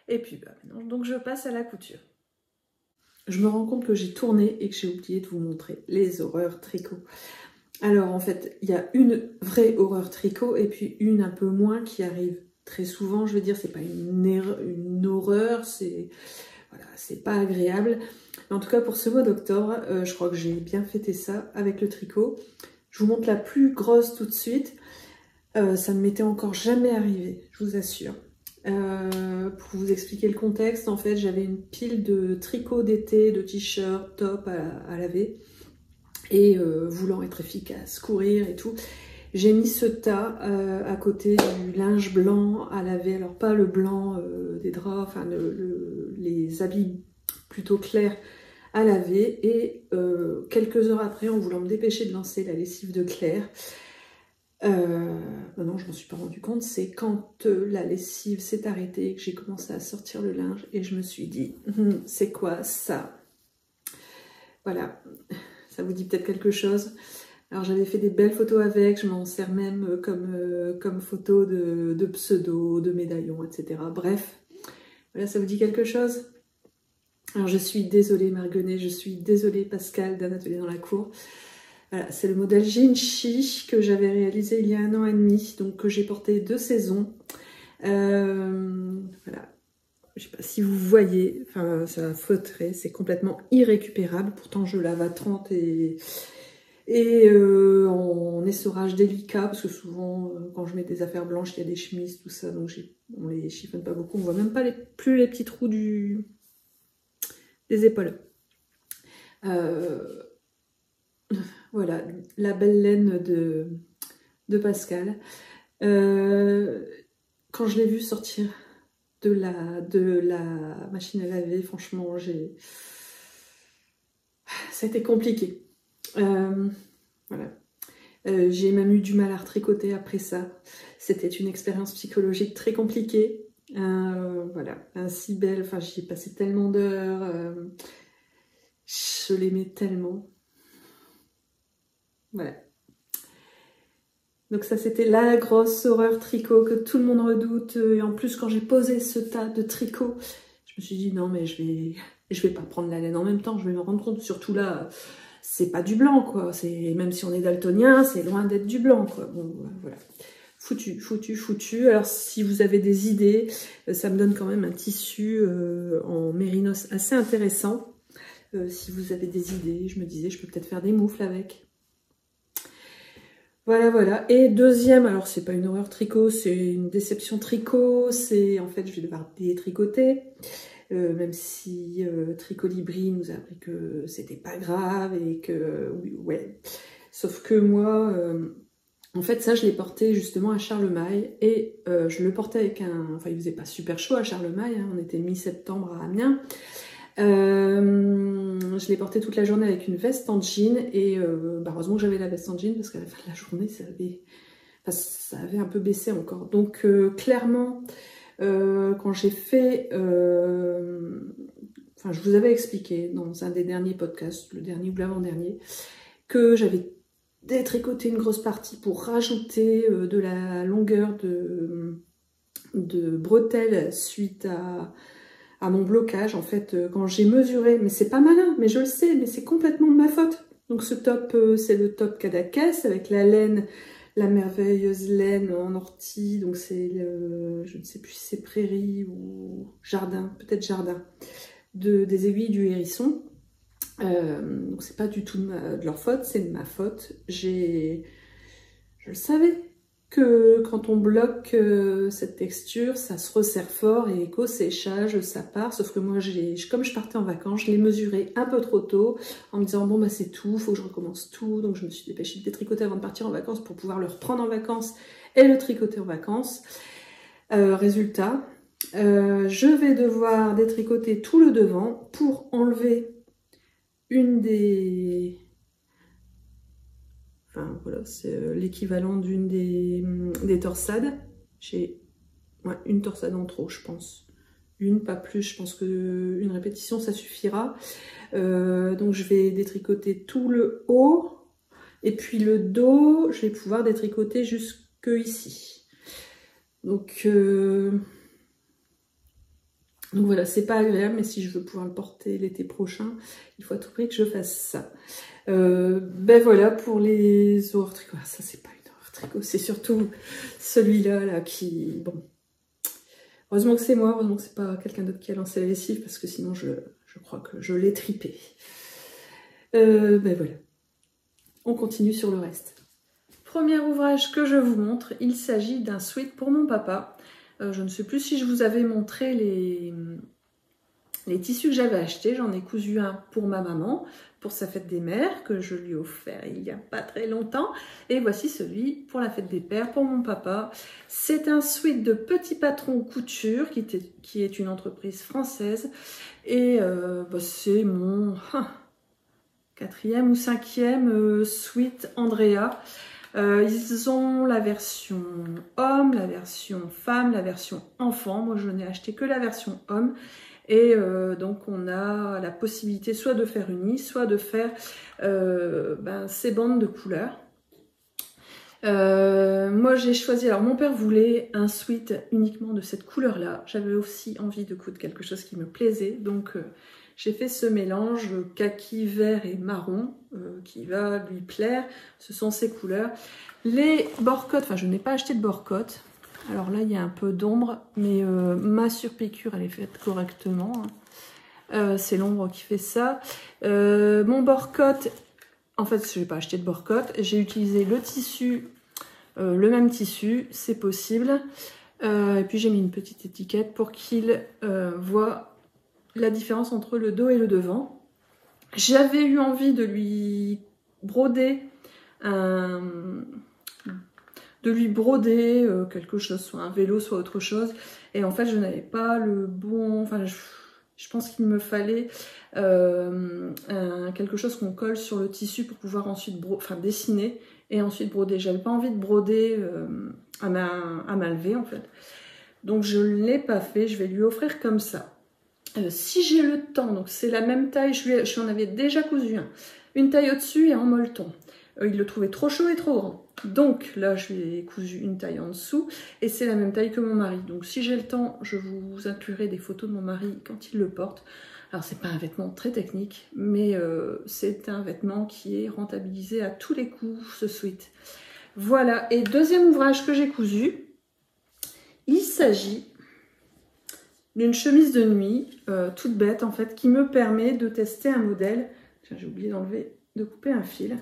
Et puis, maintenant, donc je passe à la couture. Je me rends compte que j'ai tourné et que j'ai oublié de vous montrer les horreurs tricot. Alors en fait, il y a une vraie horreur tricot et puis une un peu moins qui arrive très souvent. Je veux dire, c'est pas une horreur, c'est voilà, c'est pas agréable. Mais en tout cas, pour ce mois d'octobre, je crois que j'ai bien fêté ça avec le tricot. Je vous montre la plus grosse tout de suite. Ça ne m'était encore jamais arrivé, je vous assure. Pour vous expliquer le contexte, en fait, j'avais une pile de tricots d'été, de t-shirts, top à laver. Et voulant être efficace, courir et tout, j'ai mis ce tas à côté du linge blanc à laver. Alors pas le blanc des draps, enfin les habits plutôt clairs à laver. Et quelques heures après, en voulant me dépêcher de lancer la lessive de Claire, non, je m'en suis pas rendu compte, c'est quand la lessive s'est arrêtée que j'ai commencé à sortir le linge et je me suis dit, c'est quoi ça? Voilà, ça vous dit peut-être quelque chose. Alors j'avais fait des belles photos avec, je m'en sers même comme photo de pseudo, de médaillons, etc. Bref, voilà, ça vous dit quelque chose? Alors je suis désolée Margonnet, je suis désolée Pascal d'un atelier dans la cour. Voilà, c'est le modèle Jinchi que j'avais réalisé il y a 1 an et demi, donc que j'ai porté 2 saisons. Voilà, je sais pas si vous voyez, enfin ça fautrait, c'est complètement irrécupérable. Pourtant je lave à 30 et en essorage délicat, parce que souvent quand je mets des affaires blanches, il y a des chemises, tout ça, donc on les chiffonne pas beaucoup, on voit même pas plus les petits trous des épaules. Voilà, la belle laine de Pascal. Quand je l'ai vu sortir de la machine à laver, franchement, ça a été compliqué. Voilà. J'ai même eu du mal à retricoter après ça. C'était une expérience psychologique très compliquée. Voilà, si belle, enfin j'y ai passé tellement d'heures. Je l'aimais tellement. Voilà. Donc ça c'était la grosse horreur tricot que tout le monde redoute. Et en plus quand j'ai posé ce tas de tricot, je me suis dit non mais je vais pas prendre la laine en même temps, je vais me rendre compte. Surtout là, c'est pas du blanc quoi. Même si on est daltonien, c'est loin d'être du blanc quoi. Bon voilà. Foutu, foutu, foutu. Alors si vous avez des idées, ça me donne quand même un tissu en mérinos assez intéressant. Si vous avez des idées, je me disais je peux peut-être faire des moufles avec. Voilà, voilà. Et deuxième, alors c'est pas une horreur tricot, c'est une déception tricot. C'est en fait, je vais devoir détricoter, même si Tricolibri nous a appris que c'était pas grave et que ouais. Sauf que moi, en fait, ça je l'ai porté justement à Charlemagne et je le portais avec enfin, il faisait pas super chaud à Charlemagne, hein, on était mi-septembre à Amiens. Je l'ai porté toute la journée avec une veste en jean et heureusement que j'avais la veste en jean parce qu'à la fin de la journée ça avait un peu baissé encore. Donc clairement quand j'ai fait enfin je vous avais expliqué dans un des derniers podcasts, le dernier ou l'avant-dernier, que j'avais détricoté une grosse partie pour rajouter de la longueur de bretelles suite à mon blocage. En fait, quand j'ai mesuré, mais c'est pas malin, mais je le sais, mais c'est complètement de ma faute. Donc ce top, c'est le top Cadaqués avec la laine, la merveilleuse laine en ortie, donc c'est je ne sais plus si c'est prairie ou jardin, peut-être jardin, des aiguilles du hérisson. Donc c'est pas du tout de leur faute, c'est de ma faute. Je le savais que quand on bloque cette texture, ça se resserre fort et qu'au séchage, ça part. Sauf que moi, comme je partais en vacances, je l'ai mesuré un peu trop tôt en me disant bon bah c'est tout, faut que je recommence tout. Donc je me suis dépêchée de détricoter avant de partir en vacances pour pouvoir le reprendre en vacances et le tricoter en vacances. Résultat, je vais devoir détricoter tout le devant pour enlever une des... Enfin voilà, c'est l'équivalent d'une des torsades. J'ai une torsade en trop, je pense. Une, pas plus, je pense qu'une répétition, ça suffira. Donc je vais détricoter tout le haut. Et puis le dos, je vais pouvoir détricoter jusque ici. Donc voilà, c'est pas agréable, mais si je veux pouvoir le porter l'été prochain, il faut à tout prix que je fasse ça. Ben voilà pour les horreurs tricot. Ah, ça c'est pas une horreur tricot, c'est surtout celui-là là qui... Bon. Heureusement que c'est moi, heureusement que c'est pas quelqu'un d'autre qui a lancé la lessive, parce que sinon je crois que je l'ai tripé. Ben voilà. On continue sur le reste. Premier ouvrage que je vous montre, il s'agit d'un sweat pour mon papa. Je ne sais plus si je vous avais montré les tissus que j'avais achetés. J'en ai cousu un pour ma maman, pour sa fête des mères, que je lui ai offert il n'y a pas très longtemps. Et voici celui pour la fête des pères, pour mon papa. C'est un sweat de Petit Patron Couture, qui est une entreprise française. Et c'est mon 4e ou 5e sweat Andrea. Ils ont la version homme, la version femme, la version enfant. Moi, je n'ai acheté que la version homme. Et donc, on a la possibilité soit de faire uni, soit de faire ces bandes de couleurs. Moi, j'ai choisi... Alors, mon père voulait un sweat uniquement de cette couleur-là. J'avais aussi envie de coudre quelque chose qui me plaisait. Donc, j'ai fait ce mélange kaki, vert et marron qui va lui plaire. Ce sont ces couleurs. Les bord-côtes, enfin je n'ai pas acheté de bord-côte. Alors là il y a un peu d'ombre, mais ma surpiqûre elle est faite correctement. C'est l'ombre qui fait ça. Mon bord-côte, en fait je n'ai pas acheté de bord-côte. J'ai utilisé le tissu, le même tissu, c'est possible. Et puis j'ai mis une petite étiquette pour qu'il voit la différence entre le dos et le devant. J'avais eu envie de lui broder quelque chose, soit un vélo, soit autre chose. Et en fait, je n'avais pas le bon... Enfin, je pense qu'il me fallait quelque chose qu'on colle sur le tissu pour pouvoir ensuite dessiner et ensuite broder. J'avais pas envie de broder à ma levée, en fait. Donc, je ne l'ai pas fait. Je vais lui offrir comme ça. Si j'ai le temps, donc c'est la même taille, je lui en avais déjà cousu un. Une taille au-dessus et en molleton. Il le trouvait trop chaud et trop grand. Donc là, je lui ai cousu une taille en dessous et c'est la même taille que mon mari. Donc si j'ai le temps, je vous inclurai des photos de mon mari quand il le porte. Alors c'est pas un vêtement très technique, mais c'est un vêtement qui est rentabilisé à tous les coups, ce sweat. Voilà, et deuxième ouvrage que j'ai cousu, il s'agit d'une chemise de nuit, toute bête en fait, qui me permet de tester un modèle. J'ai oublié de couper un fil.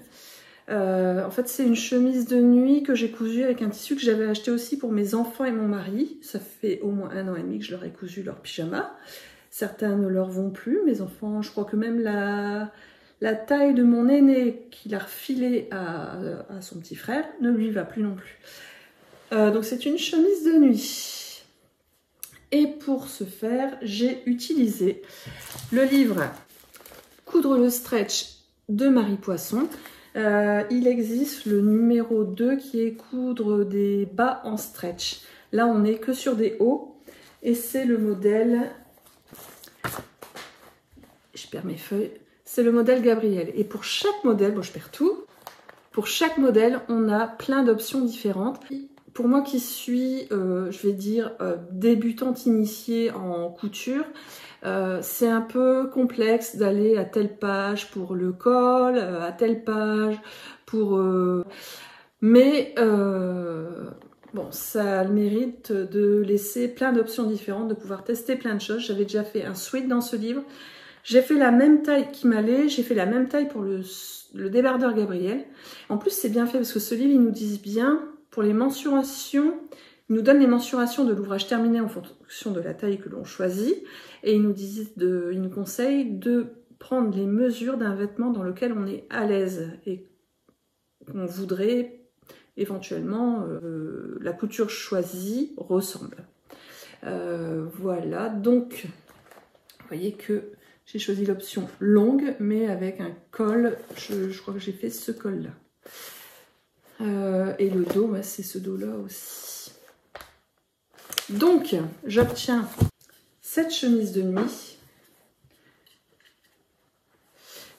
En fait, c'est une chemise de nuit que j'ai cousue avec un tissu que j'avais acheté aussi pour mes enfants et mon mari. Ça fait au moins 1 an et demi que je leur ai cousu leur pyjama. Certains ne leur vont plus. Mes enfants, je crois que même la taille de mon aîné qu'il a refilé à son petit frère ne lui va plus non plus. Donc c'est une chemise de nuit. Et pour ce faire, j'ai utilisé le livre Coudre le stretch de Marie Poisson. Il existe le numéro 2 qui est coudre des bas en stretch. Là, on n'est que sur des hauts. Et c'est le modèle... Je perds mes feuilles. C'est le modèle Gabrielle. Et pour chaque modèle, bon, je perds tout. Pour chaque modèle, on a plein d'options différentes. Pour moi qui suis, je vais dire, débutante initiée en couture, c'est un peu complexe d'aller à telle page pour le col, à telle page pour... Mais bon, ça a le mérite de laisser plein d'options différentes, de pouvoir tester plein de choses. J'avais déjà fait un sweat dans ce livre. J'ai fait la même taille qui m'allait, j'ai fait la même taille pour le débardeur Gabrielle. En plus, c'est bien fait parce que ce livre, ils nous disent bien... Pour les mensurations, ils nous donnent les mensurations de l'ouvrage terminé en fonction de la taille que l'on choisit. Et ils nous conseillent de prendre les mesures d'un vêtement dans lequel on est à l'aise et qu'on voudrait éventuellement la couture choisie ressemble. Voilà, donc vous voyez que j'ai choisi l'option longue mais avec un col, je crois que j'ai fait ce col là. Et le dos, c'est ce dos là aussi. Donc, j'obtiens cette chemise de nuit.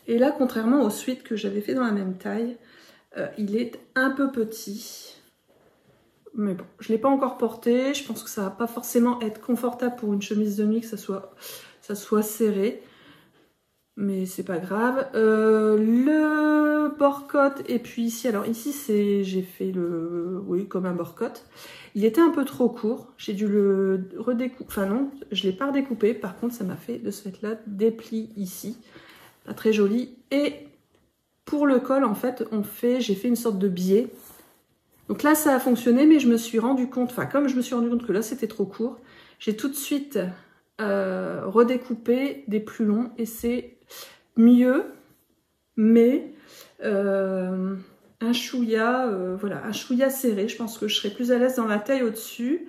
Et là, contrairement au sweat que j'avais fait dans la même taille, il est un peu petit. Mais bon, je ne l'ai pas encore porté. Je pense que ça ne va pas forcément être confortable pour une chemise de nuit, que ça soit serré. Mais c'est pas grave. Le bord-côte, et puis ici, alors ici, j'ai fait le... Oui, comme un bord-côte. Il était un peu trop court. J'ai dû le redécouper. Enfin non, je ne l'ai pas redécoupé. Par contre, ça m'a fait de ce fait-là des plis ici. Pas très joli. Et pour le col, en fait, j'ai fait une sorte de biais. Donc là, ça a fonctionné, mais je me suis rendu compte, enfin, comme je me suis rendu compte que là, c'était trop court, j'ai tout de suite redécoupé des plus longs et c'est mieux, mais un chouïa, voilà, un chouïa serré. Je pense que je serai plus à l'aise dans la taille au-dessus.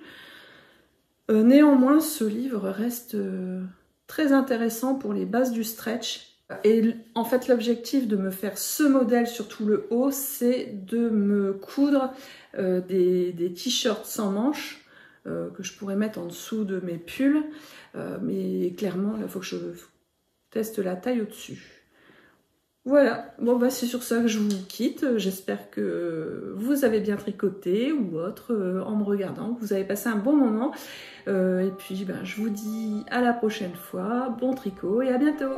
Néanmoins, ce livre reste très intéressant pour les bases du stretch. Et en fait, l'objectif de me faire ce modèle sur tout le haut, c'est de me coudre des t-shirts sans manches que je pourrais mettre en dessous de mes pulls. Mais clairement, il faut que je teste la taille au-dessus. Voilà, bon bah c'est sur ça que je vous quitte. J'espère que vous avez bien tricoté ou autre en me regardant, que vous avez passé un bon moment. Et puis ben, je vous dis à la prochaine fois, bon tricot et à bientôt!